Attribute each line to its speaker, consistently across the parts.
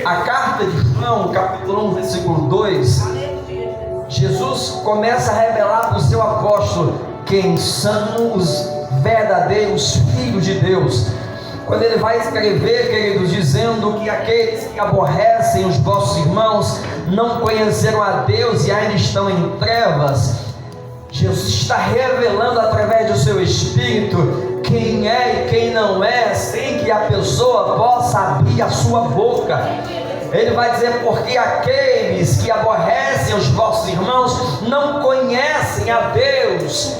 Speaker 1: A carta de João, capítulo 1, versículo 2, Jesus começa a revelar para o seu apóstolo quem são os verdadeiros filhos de Deus. Quando ele vai escrever, queridos, dizendo que aqueles que aborrecem os vossos irmãos não conheceram a Deus e ainda estão em trevas, Jesus está revelando através do seu Espírito quem é e quem não é, sem que a pessoa possa abrir a sua boca. Ele vai dizer: porque aqueles que aborrecem os vossos irmãos não conhecem a Deus.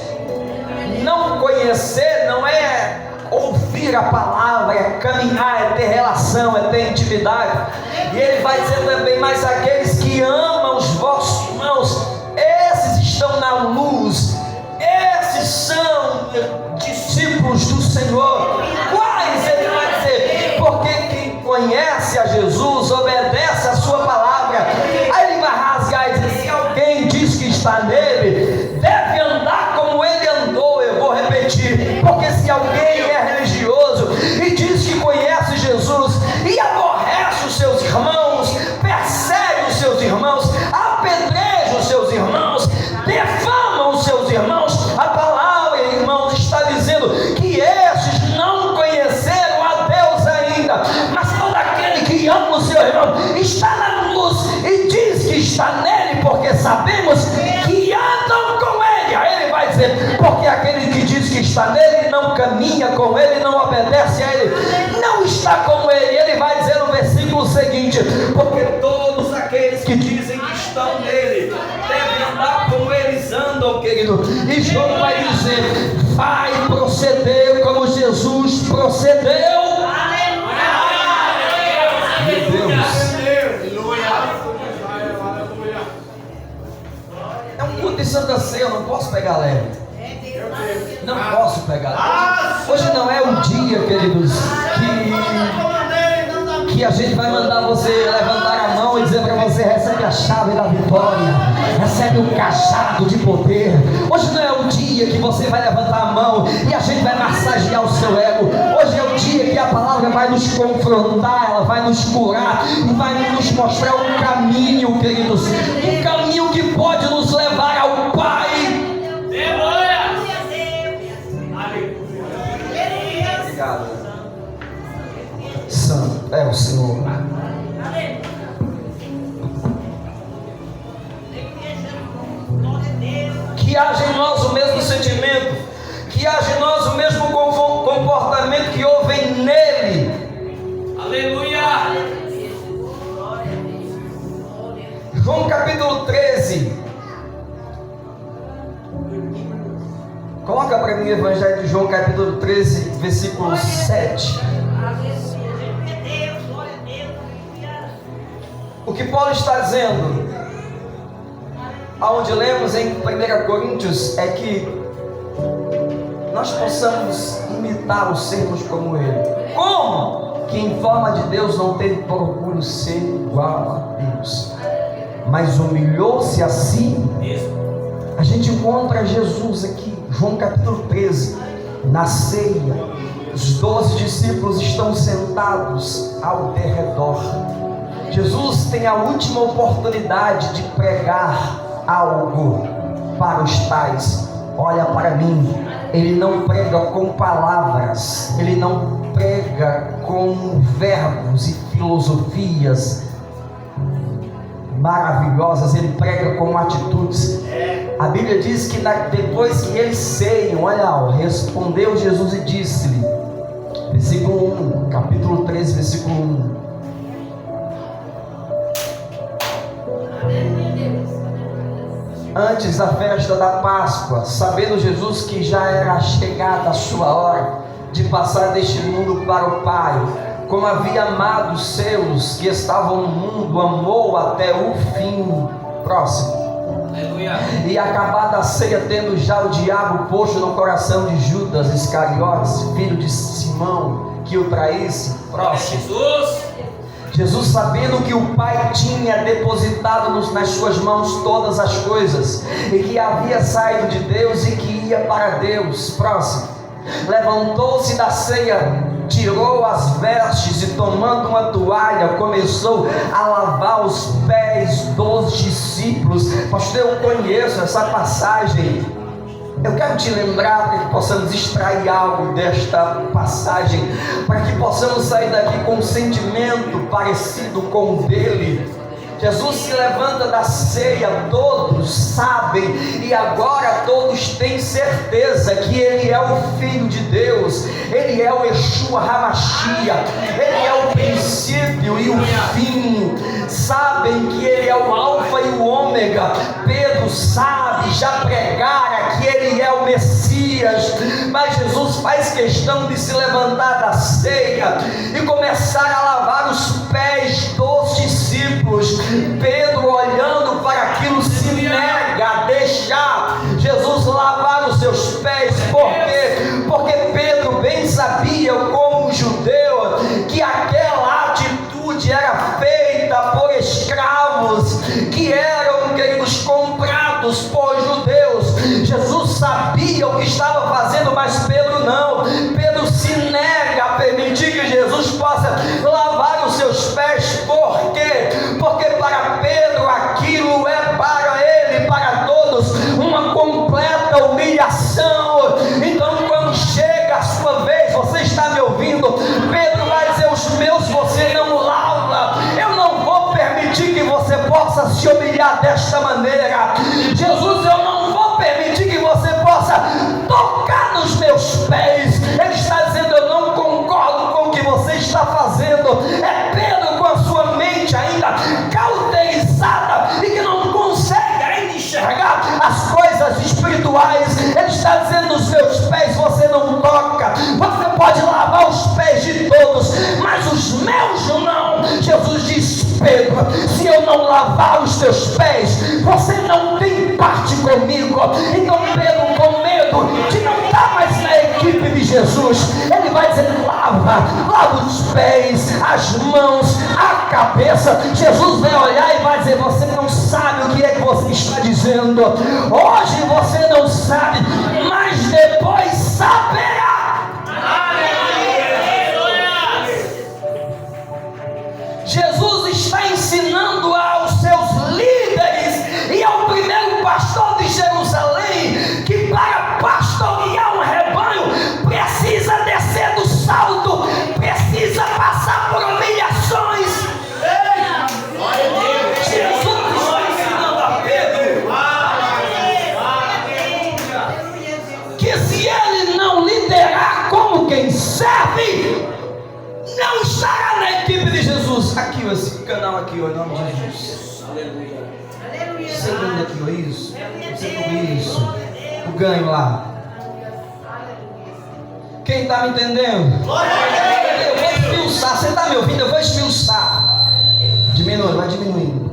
Speaker 1: Não conhecer não é ouvir a palavra, é caminhar, é ter relação, é ter intimidade. E ele vai dizer também: mas aqueles que amam os vossos irmãos, esses estão na luz, esses são discípulos do Senhor. Quais? Ele vai dizer: porque quem conhece a Jesus obedece a sua palavra. Aí ele vai rasgar e dizer: se alguém diz que está nele, deve andar como ele andou. Eu vou repetir: porque se alguém é religioso e diz que conhece Jesus e aborrece os seus irmãos, persegue os seus irmãos, apedreja os seus irmãos, defama os seus irmãos, a palavra, irmãos, está dizendo que esses não conheceram a Deus ainda. Mas todo aquele que ama o seu irmão está na luz e diz que está nele, porque sabemos que andam com ele. Aí ele vai dizer: porque aquele que diz que está nele não caminha com ele, não obedece a ele, não está com ele. Ele vai dizer no versículo seguinte: porque todos aqueles que dizem que estão nele devem andar como eles andam, querido. E João vai dizer: vai proceder como Jesus procedeu. Meu Deus, é um culto de Santa Ceia, eu não posso pegar leve. Não posso pegar leve. Hoje não é o dia, queridos, que a gente vai mandar você levantar a mão e dizer para você: recebe a chave da vitória, recebe um cajado de poder. Hoje não é o dia que você vai levantar a mão e a gente vai massagear o seu ego. Hoje é o dia que a palavra vai nos confrontar, ela vai nos curar e vai nos mostrar um caminho, queridos, um caminho que pode nos levar ao Pai. Obrigado. Santo é o Senhor. Que haja em nós o mesmo sentimento, que haja em nós o mesmo comportamento que houve nele. Aleluia. João capítulo 13. Coloca para mim o Evangelho de João capítulo 13, versículo 7. O que Paulo está dizendo, aonde lemos em 1 Coríntios, é que nós possamos imitá-lo, sermos como ele. Como? Que em forma de Deus não teve procuro ser igual a Deus, mas humilhou-se a si. A gente encontra Jesus aqui, João capítulo 13, na ceia. Os 12 discípulos estão sentados ao derredor. Jesus tem a última oportunidade de pregar algo para os tais. Olha para mim, ele não prega com palavras, ele não prega com verbos e filosofias maravilhosas, ele prega com atitudes. A Bíblia diz que depois que eles ceiam, olha, respondeu Jesus e disse-lhe, versículo 1, capítulo 13, versículo 1: antes da festa da Páscoa, sabendo Jesus que já era chegada a sua hora de passar deste mundo para o Pai, como havia amado os seus que estavam no mundo, amou até o fim. Próximo. Aleluia. E acabada a ceia, tendo já o diabo posto no coração de Judas Iscariotes, filho de Simão, que o traísse. Próximo. Jesus, sabendo que o Pai tinha depositado nas suas mãos todas as coisas, e que havia saído de Deus e que ia para Deus. Próximo. Levantou-se da ceia, tirou as vestes e, tomando uma toalha, começou a lavar os pés dos discípulos. Pastor, eu conheço essa passagem. Eu quero te lembrar para que possamos extrair algo desta passagem, para que possamos sair daqui com um sentimento parecido com o dele. Jesus se levanta da ceia, todos sabem, e agora todos têm certeza que Ele é o Filho de Deus, Ele é o Yeshua HaMashiach, Ele é o princípio e o fim, sabem que Ele é o Alfa e o Ômega. Pedro sabe, já pregara que Ele é o Messias, mas Jesus faz questão de se levantar da ceia e começar a lavar os pés dos discípulos. Pedro, olhando para aquilo, se nega a deixar Jesus lavar os seus pés. Por quê? Porque Pedro bem sabia, como judeu, que aquela atitude era feita por escravos que eram, queridos, comprados por judeus. Jesus sabia o que estava fazendo, mas Pedro não. Pedro se nega a permitir que Jesus possa lavar os seus pés. Por quê? Porque para Pedro aquilo é para ele, para todos, uma completa humilhação. Então, quando chega a sua vez, você está me ouvindo? Pedro vai dizer: os meus você não lava. Eu não vou permitir que você possa se humilhar desta maneira. Jesus, eu não vou permitir que você possa tocar nos meus pés. Ele está dizendo: eu não concordo com o que você está fazendo. É Pedro com a sua mente ainda cauterizada e que não consegue ainda enxergar as coisas espirituais. Ele está dizendo: nos meus pés você não toca. Você pode lavar os pés de todos, mas os meus não. Jesus diz: Pedro, se eu não lavar os teus pés, você não tem parte comigo. Então Pedro, com medo de não estar mais na equipe de Jesus, ele vai dizer: lava os pés, as mãos, a cabeça. Jesus vai olhar e vai dizer: você não sabe o que é que você está dizendo. Hoje você não sabe, mas depois saberá. Jesus está ensinando aos seus líderes e ao primeiro pastor de Jerusalém que para pastorear um rebanho precisa descer do salto, precisa passar por humilhações. Jesus está ensinando a Pedro que se ele não liderar como quem serve, não estará na equipe de Jesus. Aqui, esse canal aqui, ó, em nome de Jesus. Aleluia. Você ganha aqui, ó, isso. Você tem isso. O ganho lá. Quem está me entendendo? Eu vou esmiuçar. Você está me ouvindo? Eu vou esmiuçar. Diminui, vai diminuindo.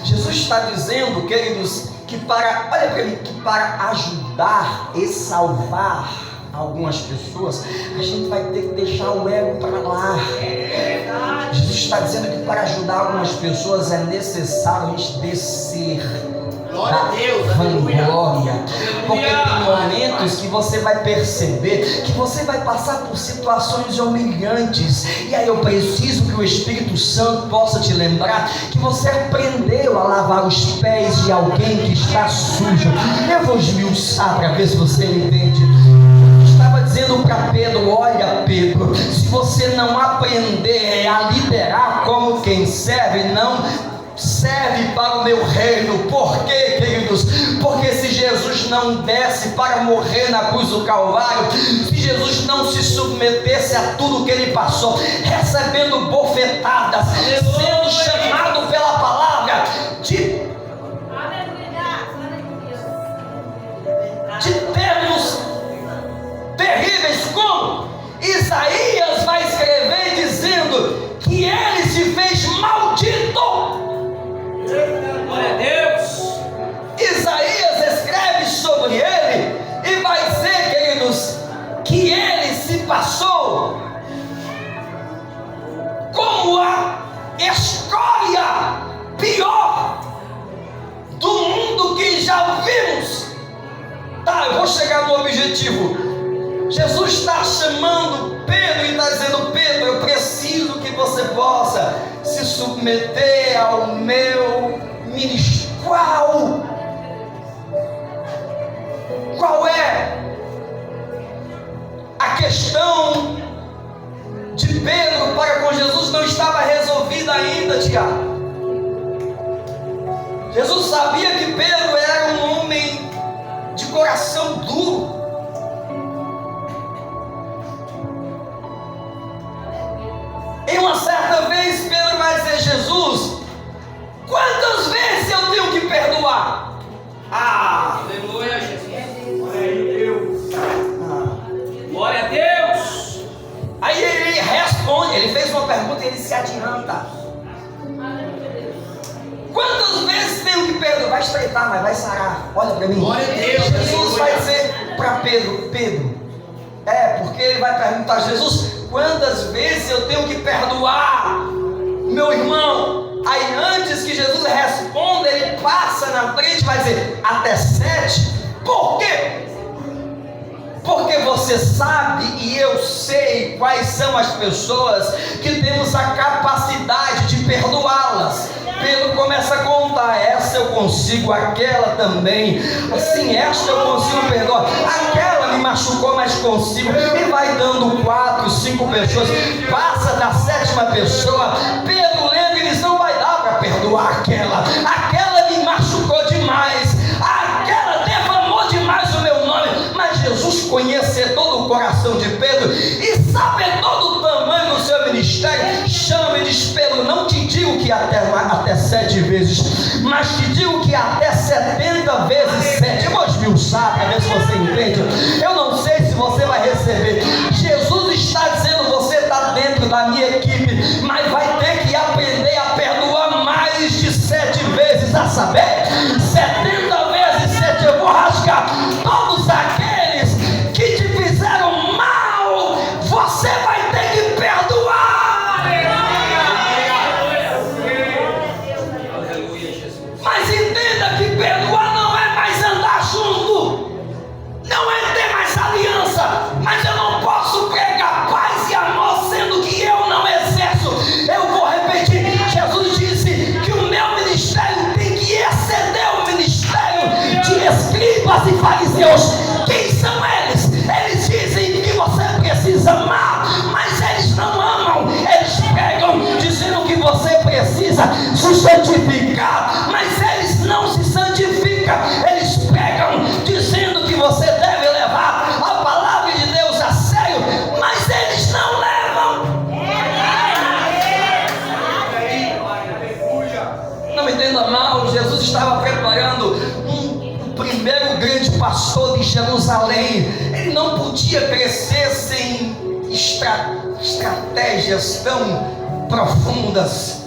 Speaker 1: Jesus está dizendo, queridos, que para, olha para mim, que para ajudar e salvar algumas pessoas, a gente vai ter que deixar o ego para lá. Jesus está dizendo que para ajudar algumas pessoas é necessário a gente descer da vanglória, porque tem momentos que você vai perceber que você vai passar por situações humilhantes, e aí eu preciso que o Espírito Santo possa te lembrar que você aprendeu a lavar os pés de alguém que está sujo. Eu vou esmiuçar para ver se você entende. Estava dizendo para Pedro: olha, Pedro, se você não aprender a liderar como quem serve, não serve para o meu reino. Por quê, queridos? Porque se Jesus não desce para morrer na cruz do Calvário, se Jesus não se submetesse a tudo que ele passou, recebendo bofetadas, sendo chamado pela palavra de termos terríveis, como Isaías vai escrever dizendo que ele se fez maldito. Glória a Deus. Isaías escreve sobre ele e vai dizer, queridos, que ele se passou como a escória pior do mundo que já vimos. Tá, eu vou chegar no objetivo. Jesus está chamando Pedro e está dizendo: Pedro, eu preciso que você possa se submeter ao meu ministério. Qual é a questão de Pedro para com Jesus? Não estava resolvida ainda, Tiago. Jesus sabia que Pedro era um homem de coração duro. Em uma certa vez, Pedro vai dizer: Jesus, quantas vezes eu tenho que perdoar?
Speaker 2: Aleluia, Jesus. Glória a Deus.
Speaker 1: Aí ele responde, ele fez uma pergunta e ele se adianta. Quantas vezes tenho que perdoar? Vai estreitar, mas vai sarar. Olha para mim.
Speaker 2: Glória a Deus.
Speaker 1: Jesus vai dizer para Pedro: porque ele vai perguntar: Jesus, quantas vezes eu tenho que perdoar meu irmão? Aí antes que Jesus responda, ele passa na frente e vai dizer: até 7. Por quê? Porque você sabe e eu sei quais são as pessoas que temos a capacidade de perdoá-las. Pedro começa a contar: essa eu consigo, aquela também, assim, esta eu consigo perdoar, aquela me machucou, mas consigo. E vai dando 4, 5 pessoas. Passa da 7ª pessoa, Pedro lembra e diz: não vai dar para perdoar aquela me machucou demais, aquela defamou demais o meu nome. Mas Jesus, conhecedor do coração de Pedro e sabedor do tamanho do seu ministério, chama e diz: Pedro, não te digo que até 7 vezes, mas te digo que até 70 vezes 7. Eu vou esmiuçar para ver se você entende. Eu não sei se você vai receber. Jesus está dizendo: você está dentro da minha equipe, mas vai ter que aprender a perdoar mais de 7 vezes, a saber, 70 vezes 7. Eu vou rasgar todos aqueles que te fizeram mal. Você vai ter que perdoar. Mas entenda que perdoar não é mais andar junto, não é ter mais aliança. Mas eu não posso pregar paz e amor sendo que eu não exerço. Eu vou repetir: Jesus disse que o meu ministério tem que exceder o ministério de escribas e fariseus. Quem são eles? Eles dizem que você precisa amar, mas eles não amam. Eles pregam dizendo que você precisa se santificar, mas eles não se santificam. Eles pregam dizendo que você deve levar a palavra de Deus a sério, mas eles não levam. Não me entenda mal, Jesus estava preparando um primeiro grande pastor de Jerusalém. Ele não podia crescer sem estratégias tão profundas.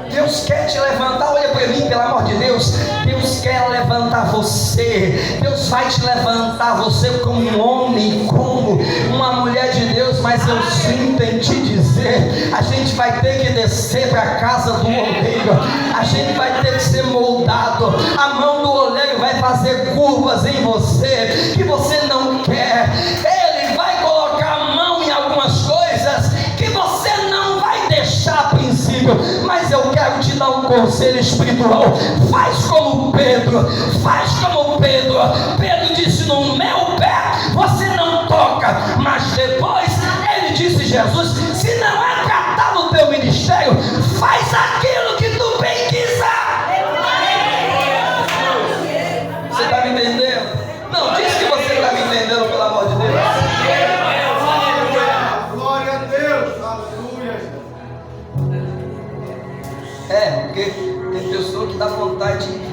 Speaker 1: Deus quer te levantar. Olha para mim, pelo amor de Deus. Deus quer levantar você. Deus vai te levantar você como um homem, como uma mulher de Deus. Mas eu sinto em te dizer: a gente vai ter que descer para a casa do oleiro. A gente vai ter que ser moldado. A mão do oleiro vai fazer curvas em você que você não quer. Ele vai colocar a mão em algumas coisas que você não vai deixar a princípio. Mas eu quero te dar um conselho espiritual: faz como Pedro. Faz como Pedro. Pedro disse: no meu pé você não toca. Mas depois ele disse: Jesus, se não é para estar no teu ministério, faz aquilo que tu bem quiser. Você está me entendendo? Não, diz que você está me entendendo, pelo amor de Deus.
Speaker 3: Glória a Deus, aleluia.
Speaker 1: Porque tem pessoa que dá vontade de...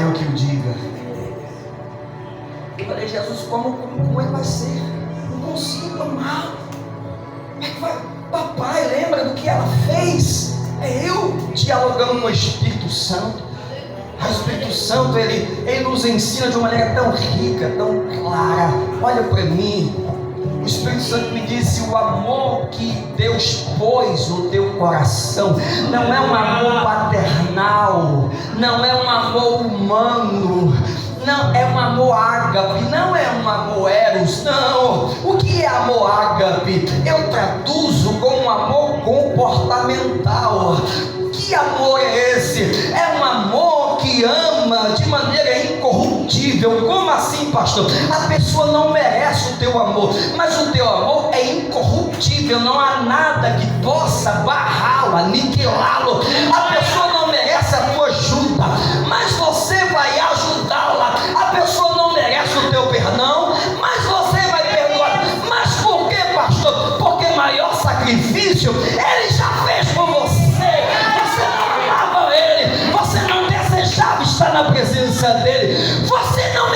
Speaker 1: eu que o diga. Eu falei: Jesus, como é que vai ser? Não consigo amar. Como é que vai? Papai, lembra do que ela fez? É eu dialogando com o Espírito Santo. O Espírito Santo, ele nos ensina de uma maneira tão rica, tão clara. Olha para mim. O Espírito Santo me disse: o amor que Deus pôs no teu coração não é um amor paternal, não é um amor humano, Não, é um amor ágape, não é um amor eros, não. O que é amor ágape? Eu traduzo como um amor comportamental. Que amor é esse? É um amor que ama de maneira incorruptível. Como assim, pastor? A pessoa não merece o teu amor, mas o teu amor é incorruptível. Não há nada que possa barrá-lo, aniquilá-lo. A pessoa não merece a tua ajuda, mas você vai ajudá-la. A pessoa não merece o teu perdão, mas você vai perdoar. Mas por que, pastor? Porque maior sacrifício Ele já fez por você. Estar na presença dele, você não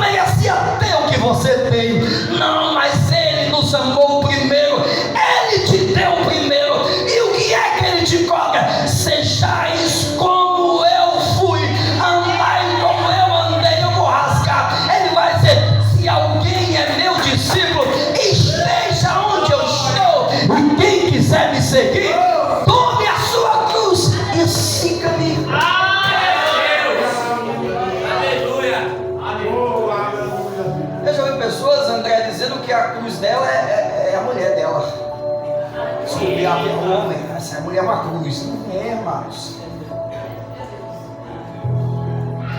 Speaker 1: merecia ter o que você tem, não, mas ele nos amou primeiro, ele te deu primeiro, e o que é que ele te cobra? Sejais como eu fui, andai como eu andei. Eu vou rasgar, ele vai dizer: se alguém é meu discípulo, esteja onde eu estou, e quem quiser me seguir, tome a sua cruz e siga-me. Pessoas, André, dizendo que a cruz dela é a mulher dela. Descobrir o homem, essa mulher é uma cruz. Não é, irmãos.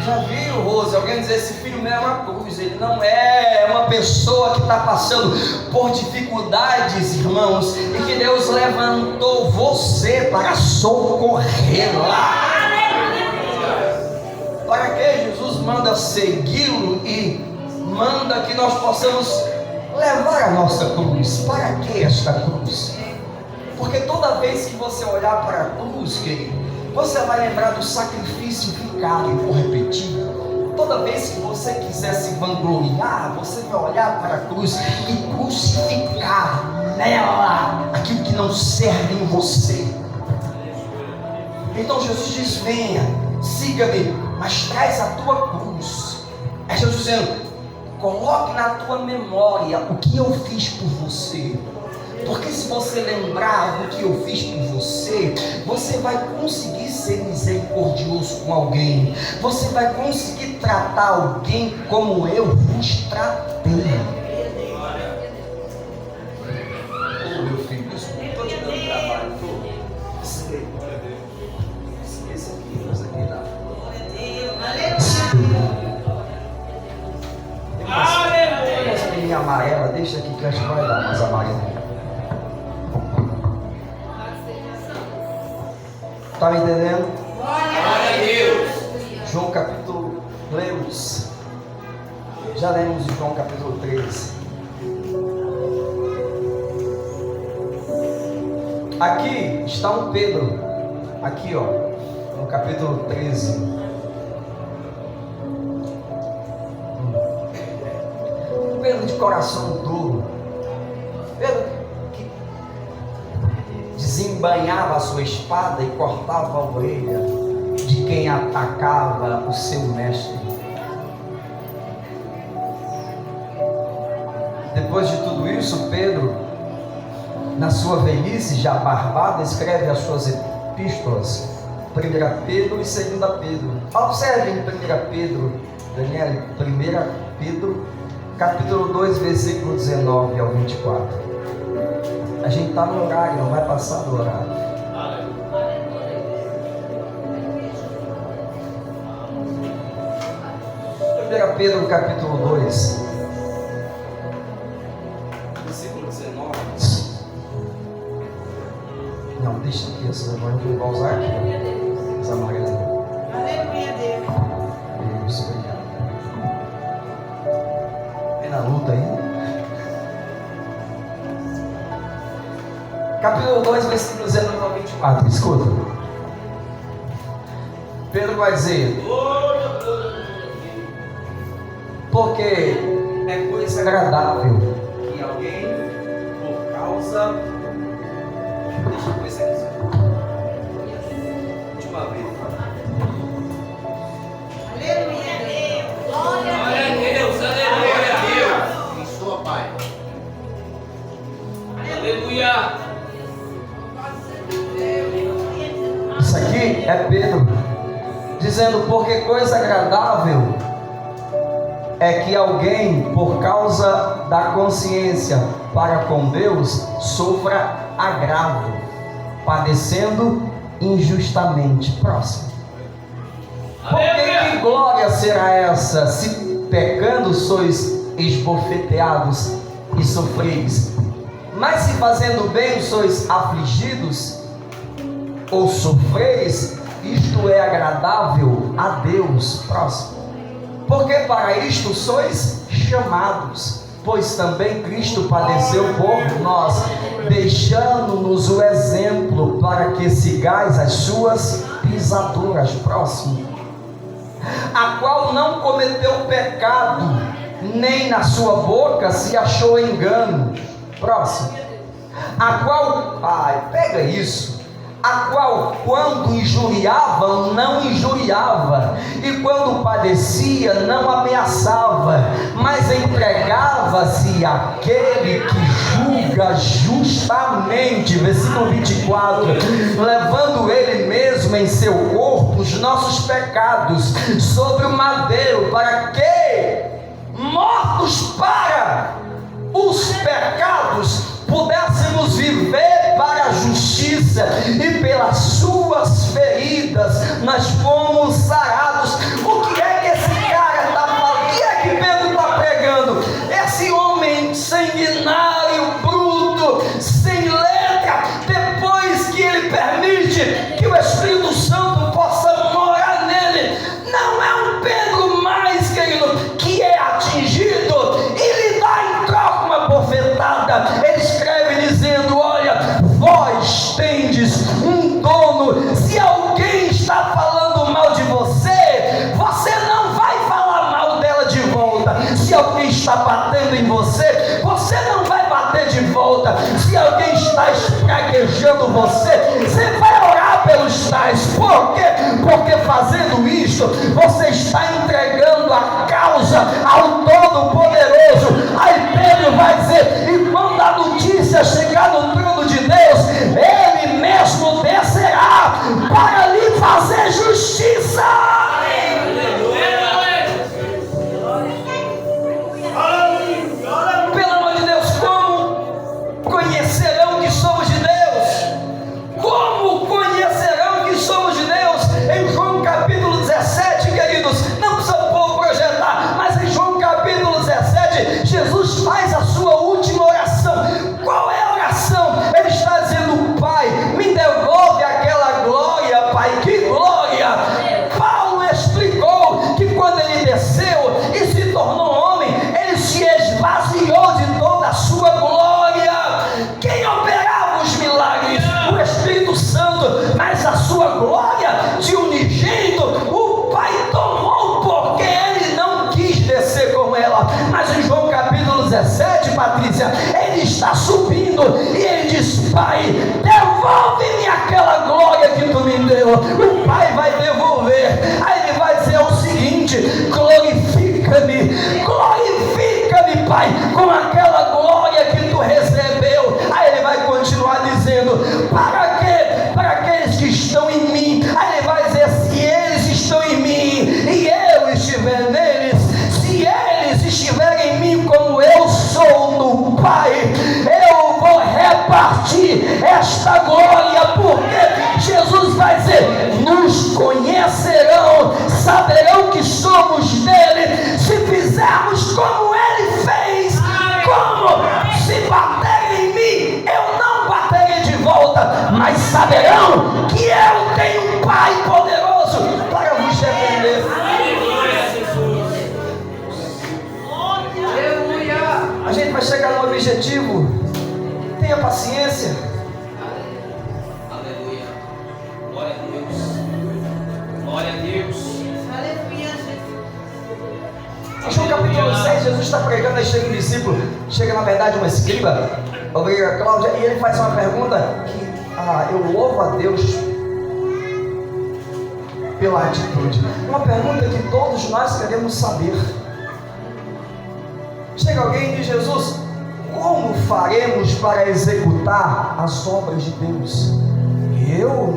Speaker 1: Já viu, Rose, alguém dizer: esse filho meu é uma cruz? Ele não é uma pessoa que está passando por dificuldades, irmãos, e que Deus levantou você para socorrê-la. Para que Jesus manda segui-lo e manda que nós possamos levar a nossa cruz? Para que esta cruz? Porque toda vez que você olhar para a cruz, querido, você vai lembrar do sacrifício vicário. Vou repetir: toda vez que você quiser se vangloriar, você vai olhar para a cruz e crucificar nela aquilo que não serve em você. Então Jesus diz: venha, siga-me, mas traz a tua cruz. É Jesus dizendo: coloque na tua memória o que eu fiz por você. Porque se você lembrar do que eu fiz por você, você vai conseguir ser misericordioso com alguém. Você vai conseguir tratar alguém como eu vos tratei. Ô meu filho, desculpa, estou te dando trabalho. Esqueça aqui, essa aqui dá. Essa menina amarela, deixa aqui que acho que vai dar mais amarela. Tá me entendendo?
Speaker 2: Glória a Deus.
Speaker 1: João capítulo, lemos. Já lemos em João capítulo 13. Aqui está um Pedro. Aqui, ó, no capítulo 13. Pedro de coração duro, Pedro que desembainhava a sua espada e cortava a orelha de quem atacava o seu mestre. Depois de tudo isso, Pedro, na sua velhice já barbada, escreve as suas epístolas, 1 Pedro e 2 Pedro. Observe em 1 Pedro, Daniel, 1 Pedro capítulo 2, versículo 19 ao 24. A gente está no horário, não vai passar do horário. Pedro capítulo 2, versículo 19. Não, deixa aqui, essa agora eu vou usar aqui, ó. Essa amarelinha.
Speaker 4: Aleluia, Deus.
Speaker 1: Isso, obrigado. Vem na luta aí. Capítulo 2, versículo 19 ao 24. Escuta. Pedro vai dizer: porque é coisa agradável que alguém, por causa, deixa eu ver se é última vez.
Speaker 4: Aleluia, Deus.
Speaker 2: Glória a Deus, aleluia a Deus.
Speaker 3: Em sua paz.
Speaker 2: Aleluia.
Speaker 1: Isso aqui é Pedro dizendo: porque coisa agradável é que alguém, por causa da consciência para com Deus, sofra agravo, padecendo injustamente. Próximo. Que glória será essa, se pecando sois esbofeteados e sofreis, mas se fazendo bem sois afligidos ou sofreis, isto é agradável a Deus. Próximo. Porque para isto sois chamados, pois também Cristo padeceu por nós, deixando-nos o exemplo para que sigais as suas pisaduras. Próximo. A qual não cometeu pecado, nem na sua boca se achou engano. Próximo. A qual, pega isso. A qual, quando injuriava, não injuriava, e quando padecia, não ameaçava, mas entregava-se àquele que julga justamente. Versículo 24. Levando ele mesmo em seu corpo os nossos pecados sobre o madeiro, para que, mortos para os pecados, pudéssemos viver para a justiça, e pelas suas feridas nós fomos sarados. O que é que esse cara está falando? O que é que Pedro está pregando? Esse homem sanguinário, bruto, sem letra, depois que ele permite que o Espírito Santo possa morar nele, não é um Pedro mais, querido, que é atingido e lhe dá em troca uma bofetada. Ele escreve dizendo: olha, vós tendes um dono. Se alguém está falando mal de você, você não vai falar mal dela de volta. Se alguém está batendo em você, você não vai bater de volta. Se alguém está espraguejando você, você vai orar pelos tais. Por quê? Porque fazendo isso, você está entregando a causa ao Todo-Poderoso. Aí Pedro vai dizer: e quando a notícia chegar no trono de Deus, ele mesmo descerá para lhe fazer justiça. Pelo amor de Deus, como conhecerão que somos de Deus? Como conhecerão que somos de Deus? Em João capítulo 17, queridos, não precisa projetar, mas em João capítulo 17, Jesus faz a sua última oração. Qual é a oração? Ele está dizendo: Pai, me devolve aquela glória, Pai. Que glória! Paulo explicou que quando ele desceu e se tornou homem, ele se esvaziou de toda a sua glória. Quem operava os milagres? O Espírito Santo. Mas a sua glória de unigênito, o Pai tomou, porque ele não quis descer com ela. Mas em João capítulo 17, Patrícia, ele está subindo e ele diz: Pai, devolve-me aquela glória que tu me deu. O Pai vai devolver. Aí ele vai dizer o seguinte: glorifica-me, glorifica-me, Pai, com aquela glória que tu recebeu. Aí ele vai continuar dizendo: para quê? Para aqueles que estão em mim. Aí ele vai dizer: se eles estão em mim e eu estiver neles, se eles estiverem em mim como eu sou no Pai, eu vou repartir esta glória. Porque Jesus vai dizer: nos conhecerão, saberão que somos dele, se fizermos como ele fez. Como? Se baterem em mim, eu não baterei de volta, mas saberão que eu tenho um Pai poderoso para vos defender. A gente vai chegar no objetivo. Tenha paciência.
Speaker 2: Aleluia. Glória a Deus. Glória a Deus.
Speaker 4: Aleluia,
Speaker 1: Em João capítulo 6, Jesus está pregando, aí chega um discípulo, chega na verdade uma escriba, obriga Cláudia, e ele faz uma pergunta que eu louvo a Deus pela atitude. Uma pergunta que todos nós queremos saber. Chega alguém e diz: Jesus, como faremos para executar as obras de Deus?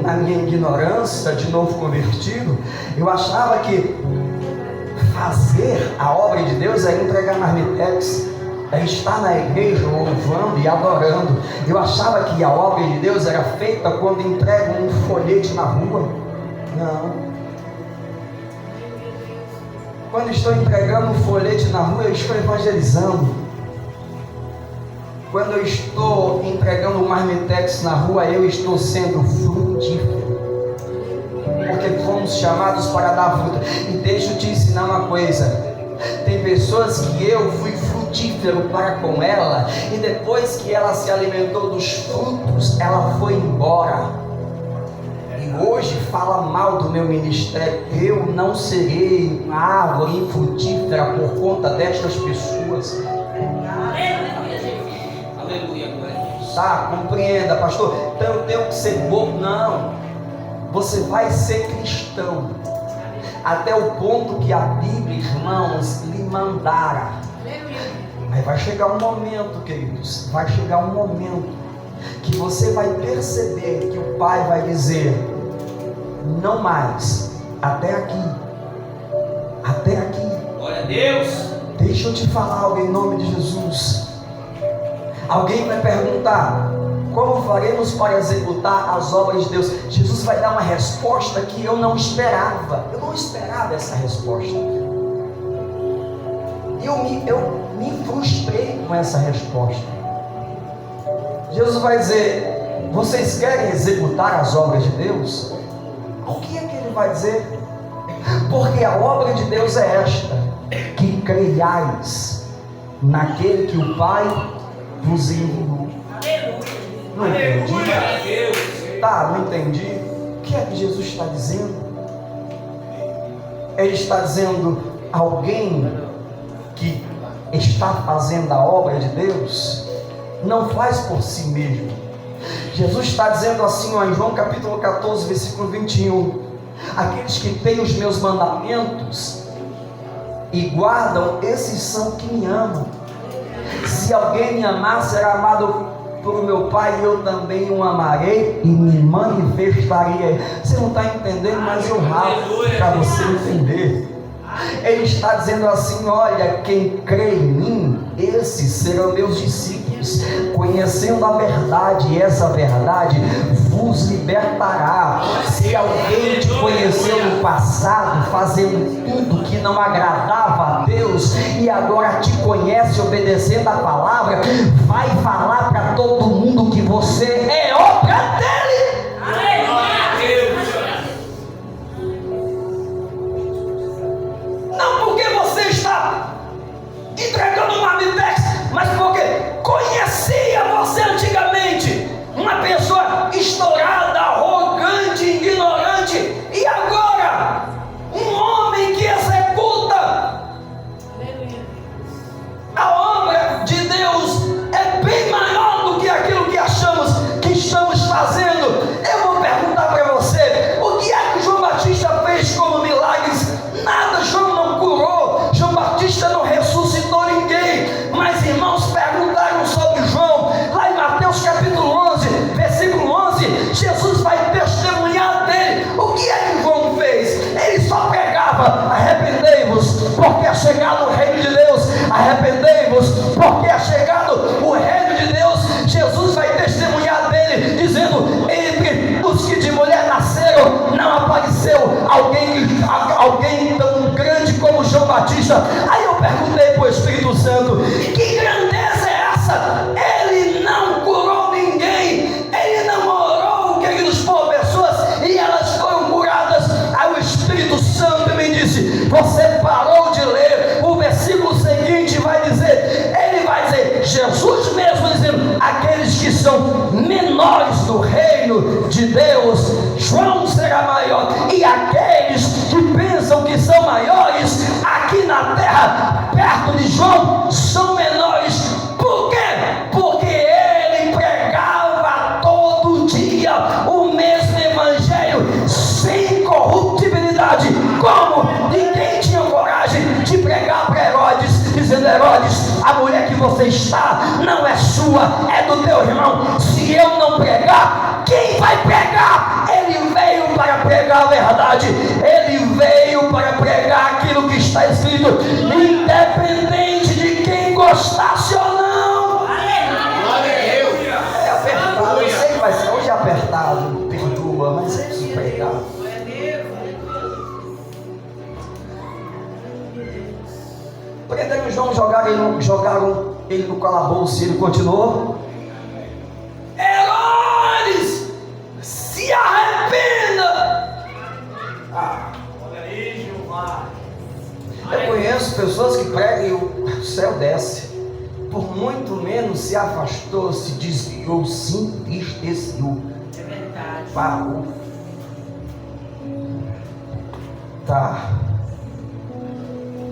Speaker 1: Na minha ignorância, de novo convertido, eu achava que fazer a obra de Deus é entregar marmitex, é estar na igreja louvando e adorando. Eu achava que a obra de Deus era feita quando entregam um folhete na rua. Não. Quando estou entregando um folhete na rua, eu estou evangelizando. Quando eu estou entregando um marmitex na rua, eu estou sendo frutífero. Porque fomos chamados para dar fruta. E deixa eu te ensinar uma coisa. Tem pessoas que eu fui frutífero para com ela, e depois que ela se alimentou dos frutos, ela foi embora. E hoje fala mal do meu ministério. Eu não serei uma árvore infrutífera por conta destas pessoas.
Speaker 2: Aleluia, glória a Deus.
Speaker 1: Tá, compreenda, pastor. Então eu tenho que ser bobo? Não. Você vai ser cristão até o ponto que a Bíblia, irmãos, lhe mandara. Aí vai chegar um momento, queridos, vai chegar um momento que você vai perceber que o Pai vai dizer: não mais, até aqui, até aqui.
Speaker 2: Glória a Deus.
Speaker 1: Deixa eu te falar algo em nome de Jesus. Alguém vai perguntar: como faremos para executar as obras de Deus? Jesus vai dar uma resposta que eu não esperava. Eu não esperava essa resposta. Eu me frustrei com essa resposta. Jesus vai dizer: vocês querem executar as obras de Deus? O que é que ele vai dizer? Porque a obra de Deus é esta: que creiais naquele que o Pai vos enviou. Não entendi.
Speaker 2: Glória a Deus.
Speaker 1: Tá, não entendi. O que é que Jesus está dizendo? Ele está dizendo: alguém que está fazendo a obra de Deus não faz por si mesmo. Jesus está dizendo assim, ó, em João capítulo 14, versículo 21: aqueles que têm os meus mandamentos e guardam, esses são que me amam. Se alguém me amar, será amado por meu Pai, eu também o amarei e me manifestarei. Você não está entendendo, mas eu ralo para você entender. Ele está dizendo assim: olha, quem crê em mim, esses serão meus discípulos, conhecendo a verdade, e essa verdade vos libertará. Se alguém te conheceu no passado, fazendo tudo que não agradava a Deus, e agora te conhece obedecendo a palavra, vai falar para todo mundo que você é obra dele. Não porque você está entregando uma marmitex, mas porque conhecia você antigamente, uma pessoa estourada, arrogante, ignorante, e agora um homem que executa. A obra de Deus é bem maior do que aquilo que achamos que estamos fazendo. Eu vou perguntar para você: o que é que João Batista fez como milagres? Nada. João não curou, João Batista não ressuscitou ninguém. Mas irmãos, perguntaram sobre João, lá em Mateus capítulo 11, versículo 11, Jesus vai testemunhar dele. O que é que João fez? Ele só pregava: arrependei-vos, porque é chegado o reino de Deus. Arrependei-vos, porque é chegado o reino de Deus. Jesus vai testemunhar dele, dizendo: entre os que de mulher nasceram, não apareceu alguém tão grande como João Batista. Aí eu perguntei para o Espírito Santo: que grandeza é essa? Ele não curou ninguém, ele não orou, queridos, por pessoas, e elas foram curadas. Aí o Espírito Santo me disse: você parou de ler. O versículo seguinte vai dizer, ele vai dizer, Jesus mesmo dizendo: aqueles que são menores do reino de Deus, João será maior, e aqueles que pensam que são maiores aqui na terra, perto de João, são menores. Por quê? Porque ele pregava todo dia o mesmo evangelho, sem corruptibilidade. Como? Ninguém tinha coragem de pregar para Herodes, dizendo: Herodes, a mulher que você está não é sua, é do teu irmão. Se eu não pregar, quem vai pregar? Ele veio para pregar a verdade, ele veio para pregar aquilo que está está escrito: independente de quem gostasse ou não.
Speaker 3: Glória a Deus.
Speaker 1: É apertado, eu sei que vai ser hoje é apertado, perdoa, mas é preciso pregar. Prenderam João, jogaram ele no calabouço e ele continuou: Herodes, se arrependa.
Speaker 3: Olha aí, Gilmar.
Speaker 1: Eu conheço pessoas que pregam e o céu desce. Por muito menos se afastou, se desviou, se entristeceu.
Speaker 4: É verdade.
Speaker 1: Parou. Tá.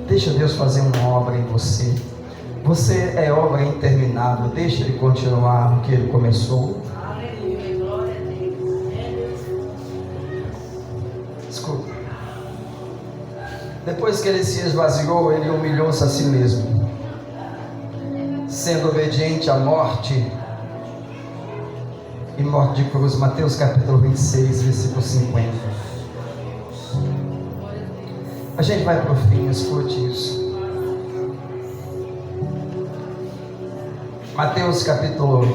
Speaker 1: Deixa Deus fazer uma obra em você. Você é obra interminável. Deixa Ele continuar o que Ele começou.
Speaker 4: Aleluia. Glória a Deus.
Speaker 1: Escuta. Depois que Ele se esvaziou, Ele humilhou-se a si mesmo, sendo obediente à morte e morte de cruz. Mateus capítulo 26, versículo 50. A gente vai para o fim, escute isso. Mateus capítulo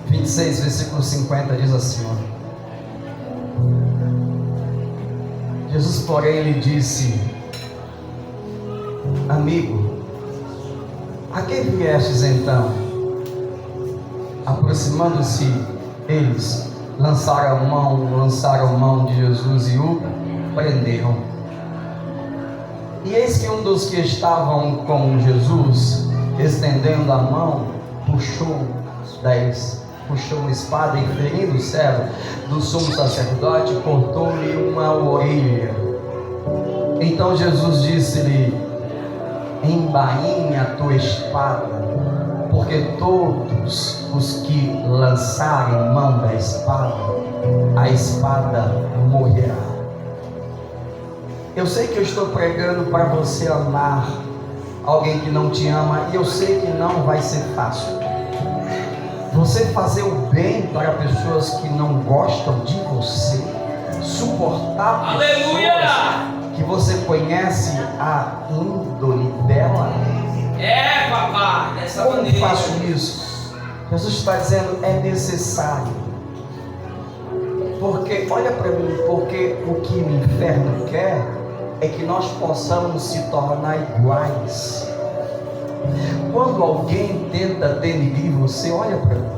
Speaker 1: 26, versículo 50 diz assim: Jesus, porém, lhe disse: amigo, a que viestes então? Aproximando-se eles, lançaram mão de Jesus e o prenderam. E eis que um dos que estavam com Jesus, estendendo a mão, puxou uma espada e, ferindo o servo do sumo sacerdote, cortou-lhe uma orelha. Então Jesus disse-lhe: embainha a tua espada, porque todos os que lançarem mão da espada, a espada morrerá. Eu sei que eu estou pregando para você amar alguém que não te ama, e eu sei que não vai ser fácil. Você fazer o bem para pessoas que não gostam de você, suportar pessoas que você conhece a índole dela.
Speaker 2: É, papai, dessa
Speaker 1: Como
Speaker 2: maneira.
Speaker 1: faço isso? Jesus está dizendo: é necessário. Porque, olha para mim, porque o que o inferno quer é que nós possamos se tornar iguais. Quando alguém tenta denigrir você, olha para mim,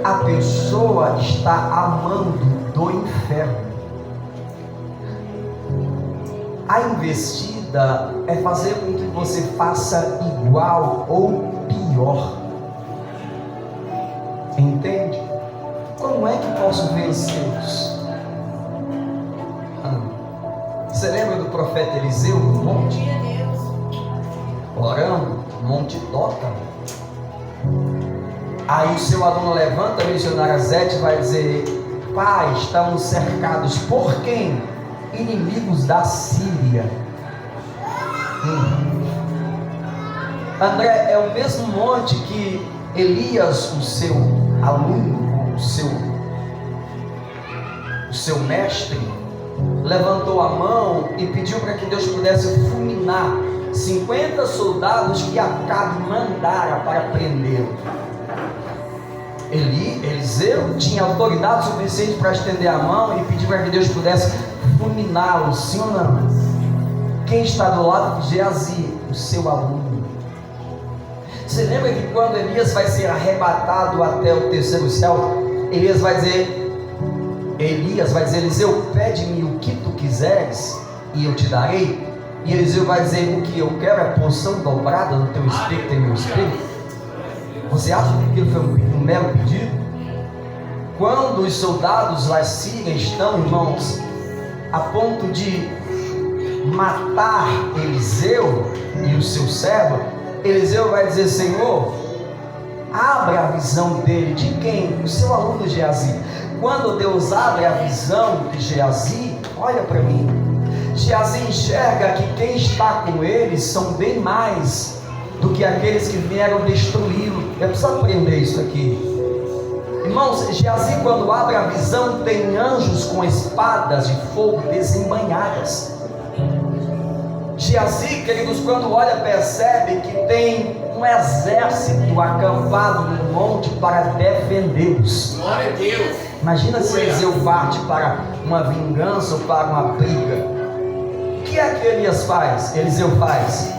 Speaker 1: a pessoa está amando do inferno. A investida é fazer com que você faça igual ou pior. Entende? Como é que posso vencê-los? Você lembra do profeta Eliseu no monte? Orando, monte Dota. Aí o seu aluno levanta, missionária Zete, vai dizer: pai, estamos cercados por quem? Inimigos da Síria. André, é o mesmo monte que Elias, o seu aluno, o seu mestre, levantou a mão e pediu para que Deus pudesse fulminar 50 soldados que Acabe mandara para prendê-lo. Eliseu tinha autoridade suficiente para estender a mão e pedir para que Deus pudesse fulminá-lo, sim ou não? Quem está do lado de Geazi, o seu aluno. Você lembra que quando Elias vai ser arrebatado até o terceiro céu, Elias vai dizer: Eliseu, pede-me o que tu quiseres e eu te darei. E Eliseu vai dizer: o que eu quero é porção dobrada no teu espírito e meu espírito. Você acha que aquilo foi um mero pedido? Quando os soldados da Síria estão, irmãos, a ponto de matar Eliseu e o seu servo, Eliseu vai dizer: Senhor, abre a visão dele. De quem? O seu aluno Geazi. Quando Deus abre a visão de Geazi, olha para mim, Geazi enxerga que quem está com eles são bem mais do que aqueles que vieram destruí-lo. Eu preciso aprender isso aqui. Irmãos, Geazi, quando abre a visão, tem anjos com espadas de fogo desembainhadas. Geazi, queridos, quando olha, percebe que tem um exército acampado no monte para defendê-los.
Speaker 3: Glória a Deus.
Speaker 1: Imagina se Eliseu parte para uma vingança ou para uma briga. O que é que Elias faz? Eliseu faz.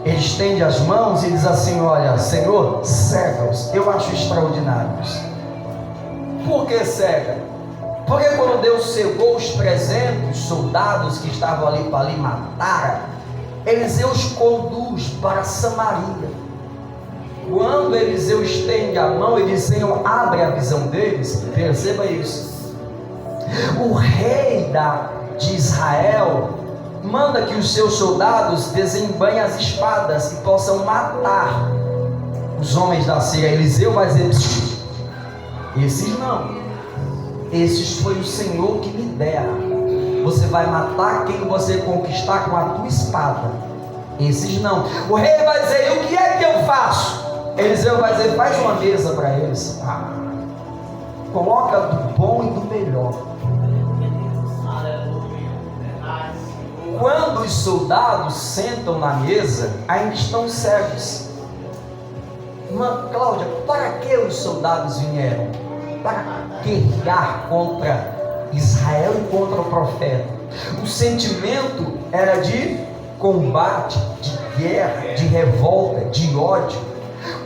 Speaker 1: Ele estende as mãos e diz assim: olha, Senhor, cega-os. Eu acho extraordinários. Por que cega? Porque quando Deus cegou os 300 soldados que estavam ali para lhe matar, Eliseu os conduz para Samaria. Quando Eliseu estende a mão, Eliseu abre a visão deles. Perceba isso. O rei de Israel manda que os seus soldados desembanhem as espadas e possam matar os homens da Síria. Eliseu vai dizer: esses não, esses foi o Senhor que me dera. Você vai matar quem você conquistar com a tua espada. Esses não. O rei vai dizer: e o que é que eu faço? Eliseu vai dizer: faz uma mesa para eles. Coloca do bom e do melhor. Quando os soldados sentam na mesa, ainda estão cegos. Irmã Cláudia, para que os soldados vieram? Para guerrear contra Israel e contra o profeta. O sentimento era de combate, de guerra, de revolta, de ódio.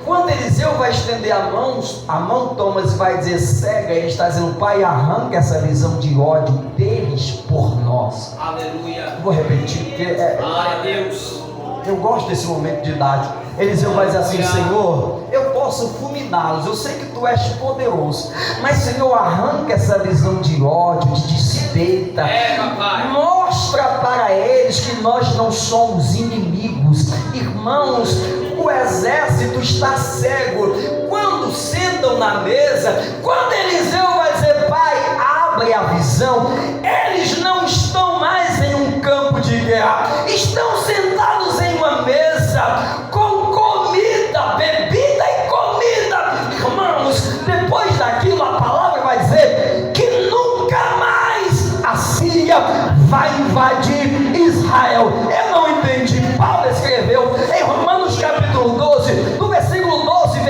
Speaker 1: Quando Eliseu vai estender a mão Thomas vai dizer cega, ele está dizendo: Pai, arranca essa visão de ódio deles por nós.
Speaker 2: Aleluia.
Speaker 1: Vou repetir, porque
Speaker 2: Glória a Deus.
Speaker 1: eu gosto desse momento de idade. Eliseu vai dizer assim: Senhor, eu posso fulminá-los, eu sei que tu és poderoso, mas Senhor, arranca essa visão de ódio, de despeita.
Speaker 2: Papai.
Speaker 1: Mostra para eles que nós não somos inimigos. Irmãos, o exército está cego. Quando sentam na mesa, quando Eliseu vai dizer: Pai, abre a visão, eles não estão mais em um campo de guerra, estão sentados em uma mesa com comida, bebida e comida. Irmãos, depois daquilo a palavra vai dizer que nunca mais a Síria vai invadir Israel. Eu não entendi. Paulo escreveu em Romanos capítulo 12, no versículo 12,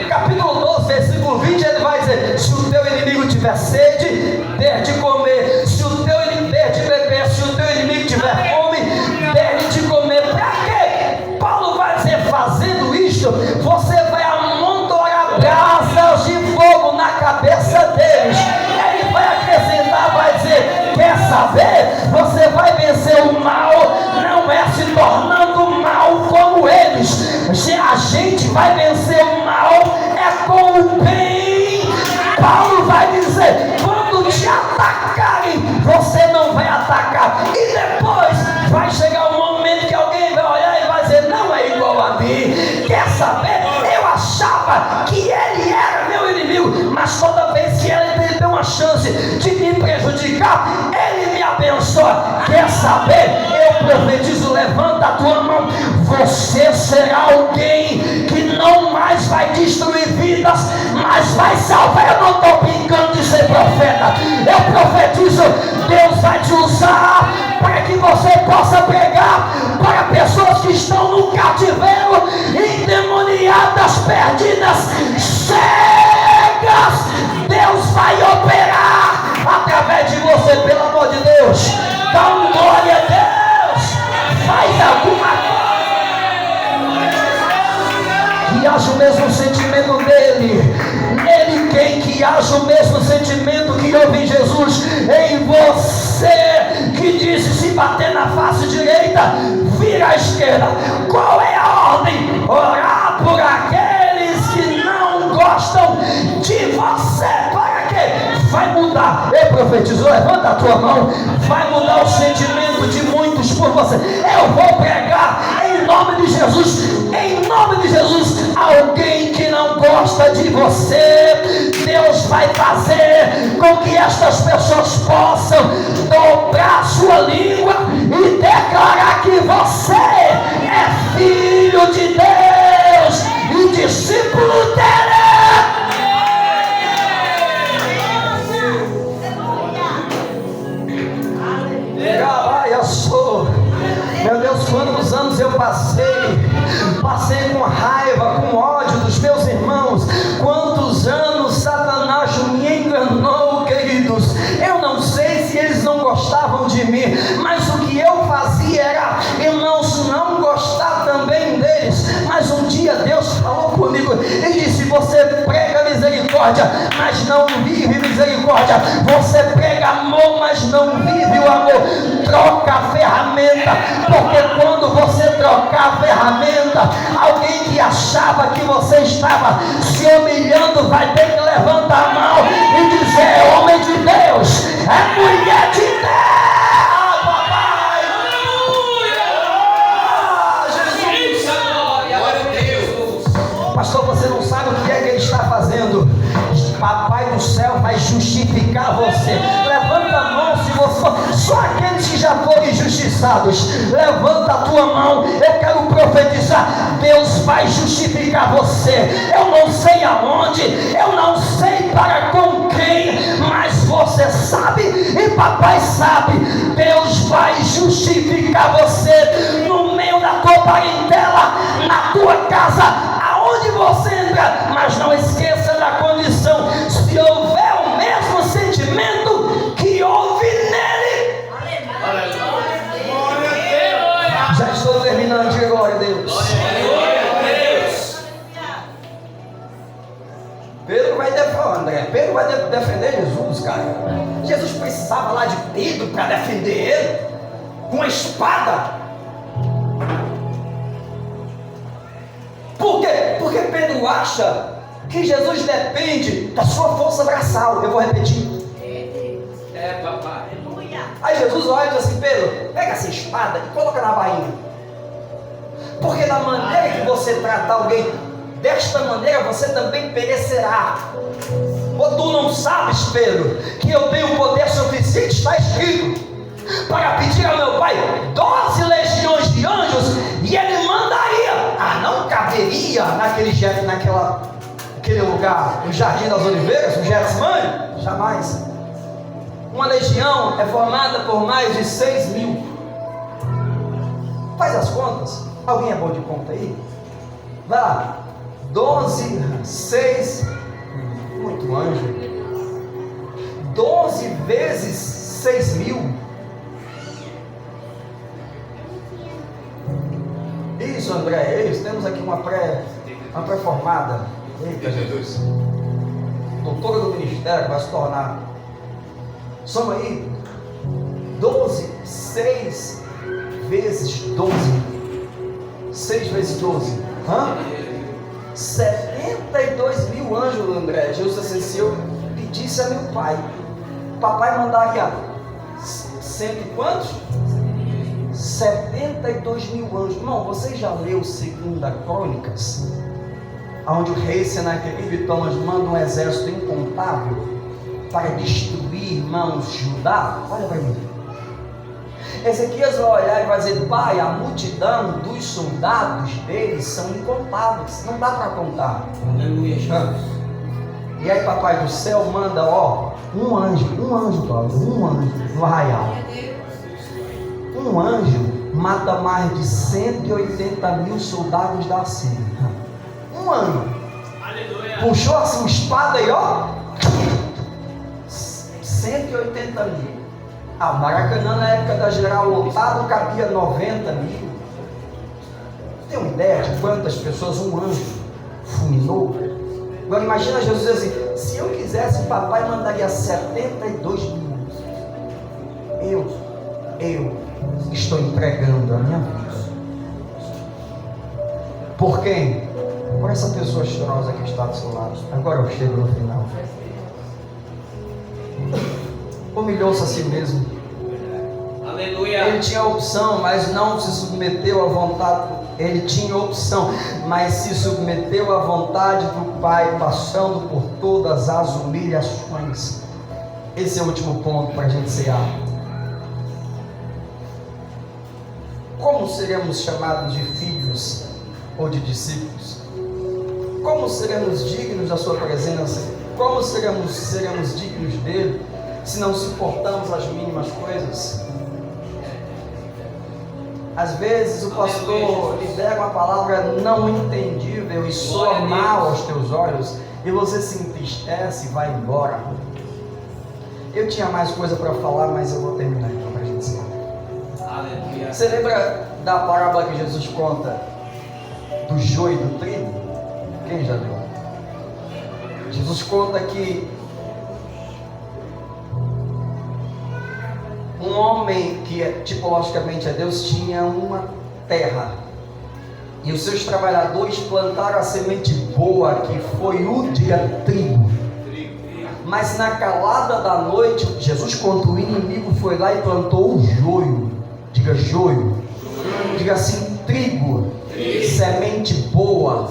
Speaker 1: capítulo 12, versículo 20, ele vai dizer: se o teu inimigo tiver sede, dê de comer. Se o teu inimigo der de beber, se o teu inimigo tiver fome, dê de comer. Para quê? Paulo vai dizer: fazendo isto, você vai amontoar brasas de fogo na cabeça deles. Ele vai acrescentar, vai dizer: quer saber? Você vai vencer o mal, não é se tornando mal como eles. A gente vai vencer o mal é com o bem. Paulo vai dizer: quando te atacarem, você não vai atacar. E depois vai chegar um momento que alguém vai olhar e vai dizer: não é igual a mim. Quer saber? Eu achava que ele era meu inimigo, mas toda vez que ele deu uma chance de me prejudicar, ele me abençoa. Quer saber? Eu profetizo: levanta a tua mão. Você será alguém que não mais vai destruir vidas, mas vai salvar. Eu não estou brincando de ser profeta. Eu profetizo: Deus vai te usar para que você possa pregar para pessoas que estão no cativeiro, endemoniadas, perdidas, cegas. Deus vai operar através de você, pelo amor de Deus. Dá uma glória a Deus. Faz alguma coisa. Que haja o mesmo sentimento dele. Ele quem que haja o mesmo sentimento que houve em Jesus, em você, que disse: se bater na face direita, vira à esquerda. Qual é a ordem? Orar por aqueles que não gostam de você. Para quê? Vai mudar. Ei, profetizou, levanta a tua mão. Vai mudar o sentimento de muitos por você. Eu vou pregar em nome de Jesus. Em nome de Jesus, alguém que não gosta de você, Deus vai fazer com que estas pessoas possam dobrar sua língua e declarar que você é filho de Deus e discípulo dele. misericórdia, mas não vive misericórdia. Você prega amor, mas não vive o amor. Troca a ferramenta, porque quando você trocar a ferramenta, alguém que achava que você estava se humilhando vai ter que levantar a mão e dizer: é homem de Deus, é mulher de Deus. Pastor, você não sabe o que é que ele está fazendo. Papai do céu vai justificar você. Levanta a mão se você... Só aqueles que já foram injustiçados. Levanta a tua mão. Eu quero profetizar. Deus vai justificar você. Eu não sei aonde, eu não sei para com quem, mas você sabe e papai sabe. Deus vai justificar você no meio da tua parentela, na tua casa, onde você entra, mas não esqueça da condição: se houver o mesmo sentimento que houve nele. Já estou terminando, diga glória a Deus. Pedro vai defender, André. Pedro vai defender Jesus, cara. Jesus precisava lá de Pedro para defender ele com uma espada. Por quê? Porque Pedro acha que Jesus depende da sua força braçal. Eu vou repetir.
Speaker 2: Papai.
Speaker 1: Aí Jesus olha e diz assim: Pedro, pega essa espada e coloca na bainha. Porque da maneira que você trata alguém, desta maneira você também perecerá. Ou tu não sabes, Pedro, que eu tenho poder suficiente, está escrito, para pedir ao meu Pai 12 legiões de anjos, e ele mandaria. Não caberia naquele lugar, no Jardim das Oliveiras, no Getsemane? Jamais. Uma legião é formada por mais de 6.000. Faz as contas. Alguém é bom de conta aí? Vai lá. 12, 6, muito anjo. 12 vezes 6.000. Isso, André, é isso. Temos aqui uma pré-formada. Eita, Jesus. Doutora do ministério, vai se tornar. Soma aí. 12, 6 vezes 12. 6 vezes 12. 72.000 anjos, André. Jesus disse assim: se eu pedisse a meu pai, papai mandaria cento e quantos? 72.000 anjos. Irmão, você já leu 2 Crônicas? Onde o rei Senaqueribe e Thomas mandam um exército incontável para destruir, irmãos, Judá? Olha para mim. Ezequias vai olhar e vai dizer: pai, a multidão dos soldados deles são incontáveis, não dá para contar.
Speaker 2: Aleluia.
Speaker 1: E aí papai do céu manda, um anjo, Cláudio, um anjo no arraial. Um anjo mata mais de 180.000 soldados da Síria. Um anjo.
Speaker 2: Aleluia.
Speaker 1: Puxou a sua espada e 180.000. Maracanã na época da geral lotado cabia 90.000. Tem uma ideia de quantas pessoas um anjo fulminou? Agora imagina Jesus dizer assim: se eu quisesse, papai mandaria 72.000. Eu estou entregando a minha vida. Por quem? Por essa pessoa chorosa que está do seu lado. Agora eu chego no final. Humilhou-se a si mesmo.
Speaker 2: Aleluia.
Speaker 1: Ele tinha opção, mas não se submeteu à vontade. Ele tinha opção, mas se submeteu à vontade do Pai, passando por todas as humilhações. Esse é o último ponto para a gente cear. Como seremos chamados de filhos ou de discípulos? Como seremos dignos da sua presença? Como seremos dignos dele, se não suportamos as mínimas coisas? Às vezes o pastor libera uma palavra não entendível e soa mal aos teus olhos, e você se entristece e vai embora. Eu tinha mais coisa para falar, mas eu vou terminar então para a gente encerrar.
Speaker 2: Aleluia.
Speaker 1: Você lembra da parábola que Jesus conta do joio e do trigo? Quem já leu? Jesus conta que um homem que tipologicamente é Deus tinha uma terra e os seus trabalhadores plantaram a semente boa, que foi o trigo. Mas na calada da noite, Jesus conta, o inimigo foi lá e plantou o joio. Diga joio. Diga assim, trigo. Semente boa.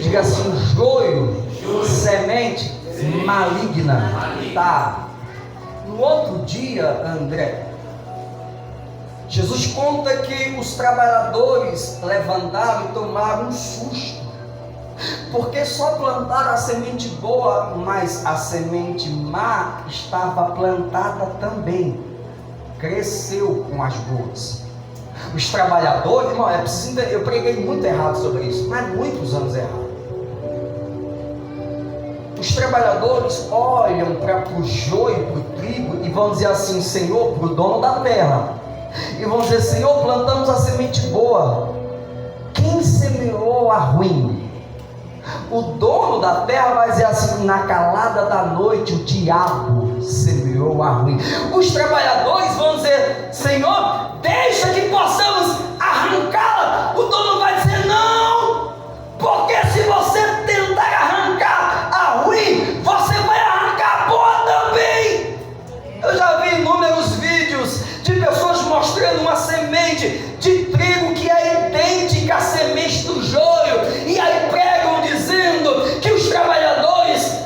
Speaker 1: Diga assim, joio. Semente maligna. Tá. No outro dia, André, Jesus conta que os trabalhadores levantaram e tomaram um susto, porque só plantaram a semente boa, mas a semente má estava plantada também, cresceu com as boas. Os trabalhadores, irmão, é preciso entender, eu preguei muito errado sobre isso, mas muitos anos errado. Os trabalhadores olham para o joio, para o trigo, e vão dizer assim, Senhor, para o dono da terra, e vão dizer, Senhor, plantamos a semente boa, quem semeou a ruim? O dono da terra vai dizer assim, na calada da noite o diabo semeou a ruim. Os trabalhadores vão dizer, Senhor, deixa que possamos arrancá-la. O dono vai dizer, não, porque se você tentar arrancar a ruim, você vai arrancar a boa também. Eu já vi inúmeros vídeos de pessoas mostrando uma semente de trigo que é idêntica à semente do joio, e aí pregam dizendo que os trabalhadores,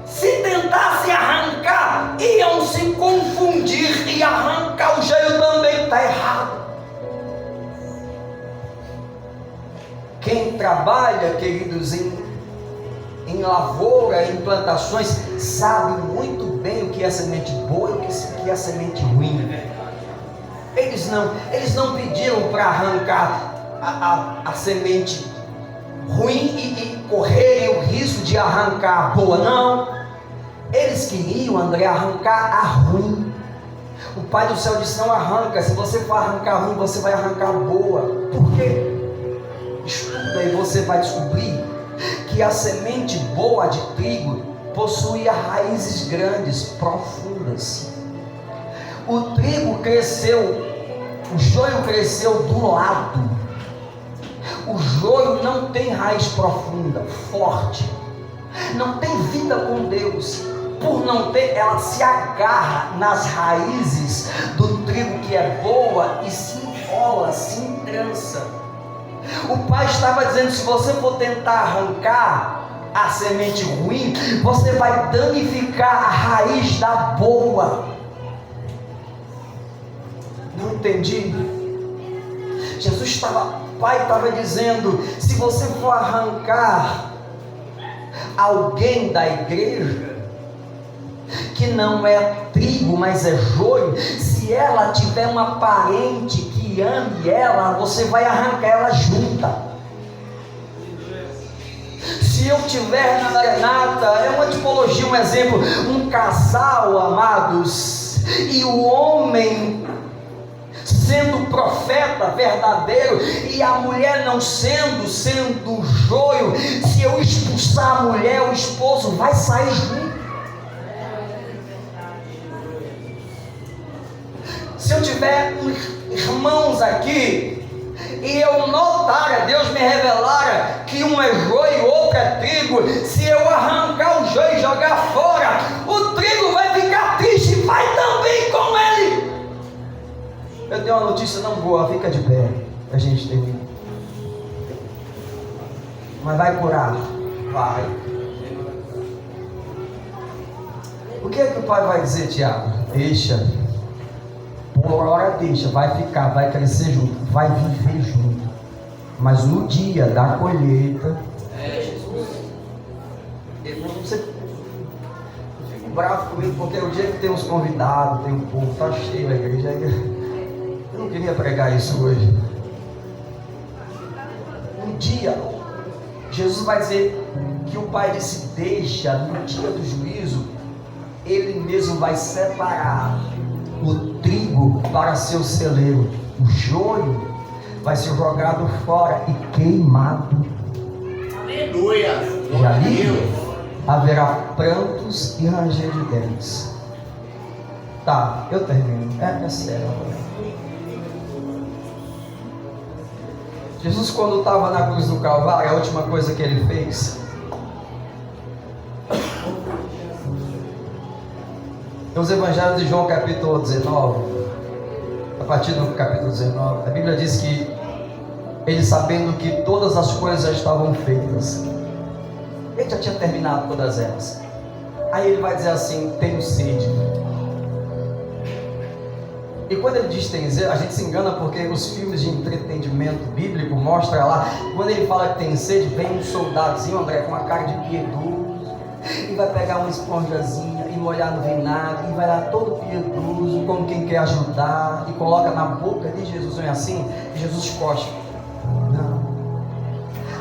Speaker 1: se tentassem arrancar, iam se confundir e arrancar o joio também. Está errado. Quem trabalha, queridos, em lavoura, em plantações, sabe muito bem o que é semente boa e o que é semente ruim. Eles não pediram para arrancar a semente ruim e correrem o risco de arrancar a boa, não. Eles queriam, André, arrancar a ruim. O Pai do céu disse, não arranca, se você for arrancar a ruim, você vai arrancar a boa. Por quê? Estuda e você vai descobrir que a semente boa de trigo possuía raízes grandes, profundas. O trigo cresceu, o joio cresceu do lado. O joio não tem raiz profunda, forte, não tem vida com Deus. Por não ter, ela se agarra nas raízes do trigo que é boa e se enrola, se entrança. O pai estava dizendo, se você for tentar arrancar a semente ruim, você vai danificar a raiz da boa. Não entendi. O pai estava dizendo, se você for arrancar alguém da igreja, que não é trigo, mas é joio, se ela tiver uma parente que ame ela, você vai arrancar ela junta. Se eu tiver na Renata, é uma tipologia, um exemplo, um casal, amados, e o homem sendo profeta verdadeiro e a mulher não sendo joio, se eu expulsar a mulher, o esposo vai sair junto. Se eu tiver irmãos aqui e eu notar, Deus me revelara que um é joio e outro é trigo, se eu arrancar o joio e jogar fora, o trigo vai ficar triste e vai também com ele. Eu tenho uma notícia não boa, fica de pé, a gente termina. Mas vai curar, vai. O que é que o pai vai dizer, Tiago? Deixa. Por hora deixa, vai ficar, vai crescer junto, vai viver junto. Mas no dia da colheita, você fica bravo comigo, porque o dia que tem uns convidados, tem um povo, tá cheio a igreja. Eu não queria pregar isso hoje. Um dia, Jesus vai dizer que o Pai disse, deixa, no dia do juízo, Ele mesmo vai separar o trigo para seu celeiro, o joio vai ser jogado fora e queimado.
Speaker 3: Aleluia!
Speaker 1: Já li? haverá prantos e ranger de dentes. Tá, eu termino. É sério. Jesus, quando estava na cruz do Calvário, a última coisa que ele fez, nos Evangelhos de João, capítulo 19, a partir do capítulo 19, a Bíblia diz que ele, sabendo que todas as coisas já estavam feitas, ele já tinha terminado todas elas. Aí ele vai dizer assim: tenho sede. E quando ele diz tem sede, a gente se engana, porque os filmes de entretenimento bíblico mostram lá, quando ele fala que tem sede, vem um soldadozinho, André, com uma cara de piedoso, e vai pegar uma esponjazinha e molhar no vinagre, e vai lá todo piedoso, como quem quer ajudar, e coloca na boca de Jesus, não é assim? E Jesus cospe. Não.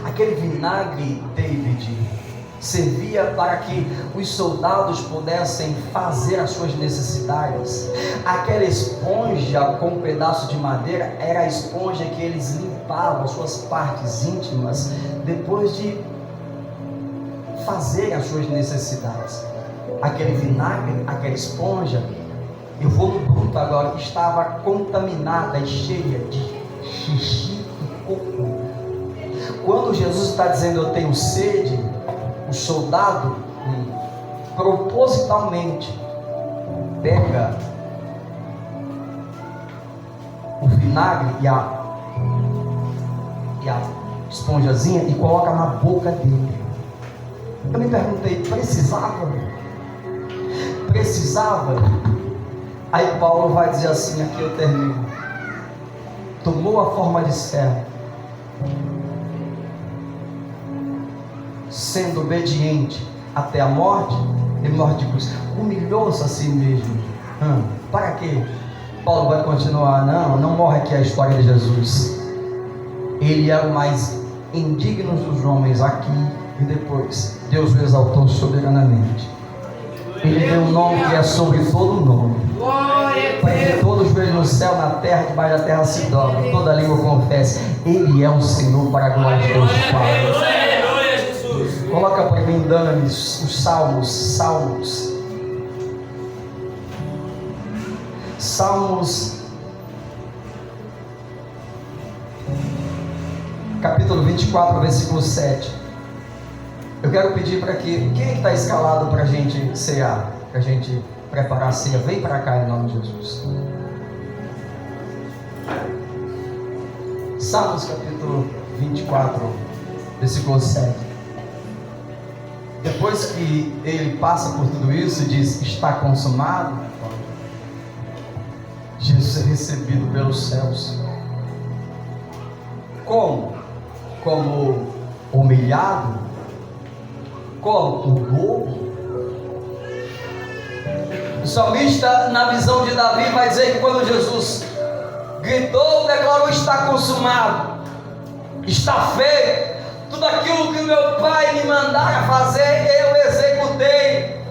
Speaker 1: Aquele vinagre, David, servia para que os soldados pudessem fazer as suas necessidades. Aquela esponja com um pedaço de madeira era a esponja que eles limpavam as suas partes íntimas depois de fazer as suas necessidades. Aquele vinagre, aquela esponja, eu vou no bruto agora, estava contaminada e cheia de xixi e cocô. Quando Jesus está dizendo eu tenho sede, o soldado propositalmente pega o vinagre e a esponjazinha e coloca na boca dele. Eu me perguntei, precisava? Aí Paulo vai dizer assim, aqui eu termino: tomou a forma de servo, sendo obediente até a morte e morte de cruz, humilhou-se a si mesmo. Para quê? Paulo vai continuar: não morre aqui a história de Jesus. Ele era o mais indigno dos homens aqui e depois Deus o exaltou soberanamente. Ele deu um nome que é sobre todo nome, para que todo joelho no céu, na terra, debaixo da terra se dobre, toda língua confesse: Ele é o Senhor, para a glória de Deus Pai. Coloca para mim, Dani, os Salmos capítulo 24, versículo 7. Eu quero pedir para que, quem está escalado para a gente cear, para a gente preparar a ceia, vem para cá em nome de Jesus. Salmos capítulo 24, versículo 7. Depois que ele passa por tudo isso e diz: está consumado, Jesus é recebido pelos céus. Como? Como humilhado? Como o lobo? O salmista, na visão de Davi, vai dizer que quando Jesus gritou, declarou: está consumado, está feito. Tudo aquilo que o meu pai me mandara fazer, eu executei.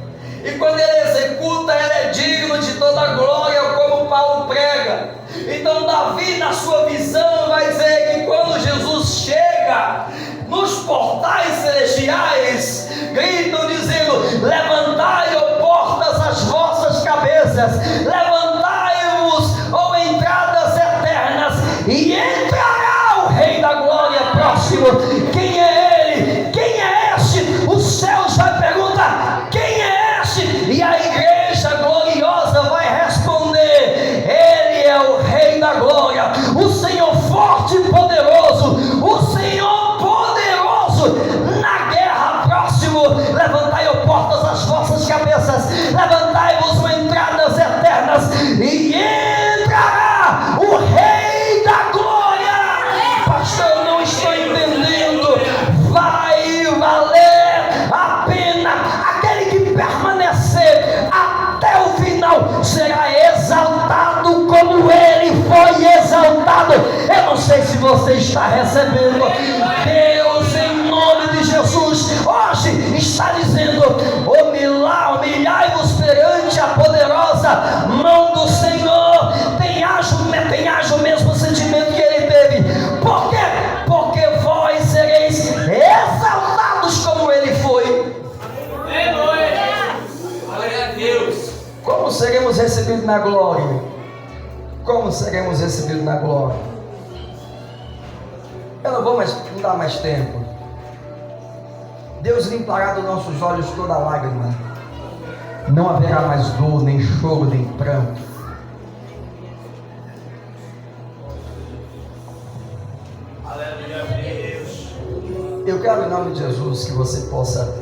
Speaker 1: E quando ele executa, ele é digno de toda a glória, como Paulo prega. Então Davi, na sua visão, vai dizer que quando Jesus chega nos portais celestiais, gritam dizendo: levantai, ó portas, as vossas cabeças, levantai-vos, ó entradas eternas, e entrará o Rei da Glória próximo. Quem é ele? Quem é este? Os céus vai perguntar: quem é este? E a igreja gloriosa vai responder: ele é o Rei da Glória, o Senhor forte e poderoso, o Senhor poderoso na guerra próximo. Levantai, ó portas, as vossas cabeças, levantai-vos, ó entradas eternas, e entrará o Rei da Glória. Pastor, eu não estou entendendo. Vai valer a pena. Aquele que permanecer até o final será exaltado como ele foi exaltado. Eu não sei se você está recebendo. Deus, em nome de Jesus, hoje está dizendo: humilhai-vos perante a poderosa mão do Senhor. Tenhais o mesmo sentimento que ele teve. Por quê? Porque vós sereis exaltados como ele foi. seremos recebidos na glória. Como seremos recebidos na glória? Eu não vou mais, não dá mais tempo. Deus limpará dos nossos olhos toda lágrima. Não haverá mais dor, nem choro, nem pranto.
Speaker 3: Aleluia, Deus.
Speaker 1: Eu quero, em nome de Jesus, que você possa,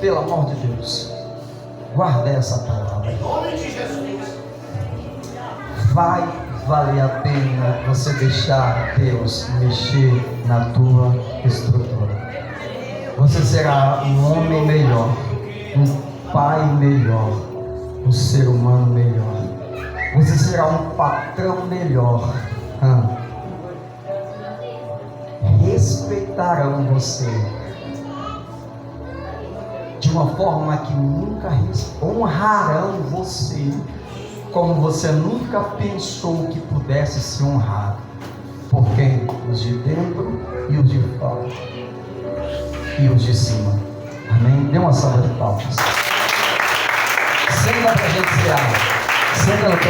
Speaker 1: pelo amor de Deus, guardar essa palavra.
Speaker 3: Em nome de Jesus.
Speaker 1: Vai valer a pena você deixar Deus mexer na tua estrutura. Você será um homem melhor, um pai melhor, um ser humano melhor. Você será um patrão melhor. Respeitarão você de uma forma que nunca honrarão você como você nunca pensou que pudesse ser honrado. Por quem? Os de dentro e os de fora e os de cima. Amém? Dê uma salva de palmas. Senta pra gente cear. Senta no teu